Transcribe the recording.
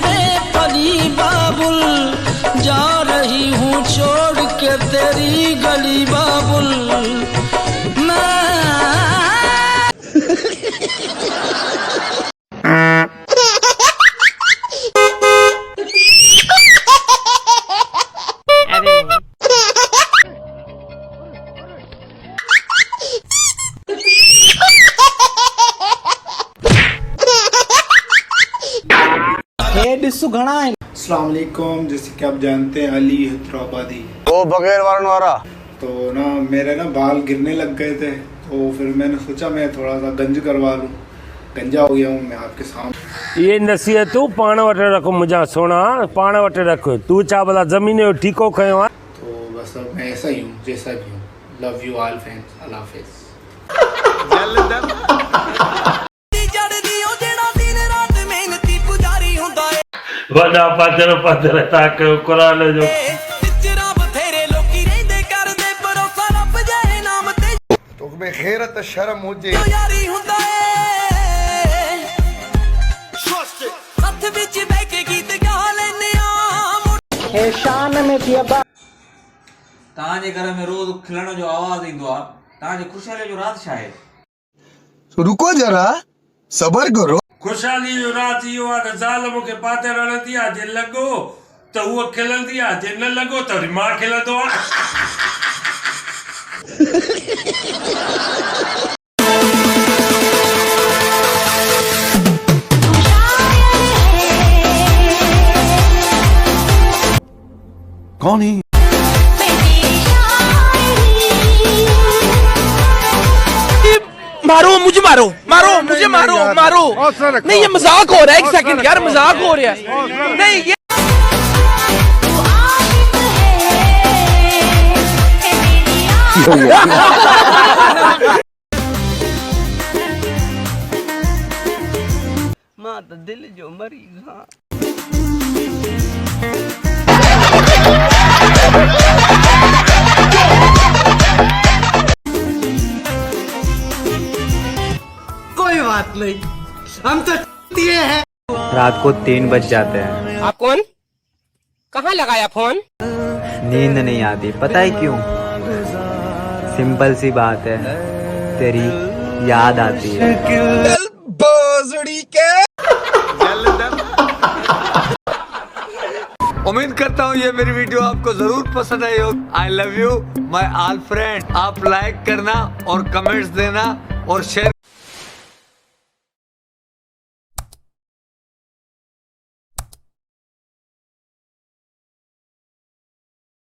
बेफली बाबुल, जा रही हूँ छोड़ के तेरी गली बाबुल मैं। अस्सलाम वालेकुम। जैसे कि आप जानते हैं अली हैदराबादी वो बगैर वाला तो ना मेरे ना बाल गिरने लग गए थे, तो फिर मैंने सोचा मैं थोड़ा सा गंज करवा लूँ। गंजा हो गया हूँ मैं आपके सामने। ये नसीहत तू पाण वटे रखो मुझा सोना, पाण वटे रखो। तू चा भला ज़मीन जो ठीको खयो आहे? तो बस अब मैं ऐसा ही हूँ जैसा भी हूँ। लव यू ऑल फ्रेंड्स, अल्लाह हाफिज़। वॾा पत्थर पत्थर ताक कुरान जो तो में खैरत शर्म मुझे ताजे घर में रोज खिलण जो आवाज इंदो आ, ताजे खुशहाली जो रात छा है? रुको जरा सबर करो। खुशहाली जो रात इहो आहे त ज़ाल मूंखे पाते रहंदी आहे, जे लॻो त उहा खिलंदी आहे, जे न लॻो त वरी मां खिलंदो आहे। कौन है? मारो मुझे, मारो मारो मुझे, मारो मारो। नहीं ये मजाक हो रहा है, एक सेकंड यार, मजाक हो रहा है। नहीं ये मां तो दिल जो मरीज हाँ। कोई बात नहीं, हम तो दिए हैं। रात को 3 बज जाते हैं। आप कौन? कहाँ लगाया फोन? नींद नहीं आती, पता है क्यों? सिंपल सी बात है, तेरी याद आती है। उम्मीद करता हूँ ये मेरी वीडियो आपको जरूर पसंद आई हो। I love you my all friend. आप लाइक करना और कमेंट्स देना और शेयर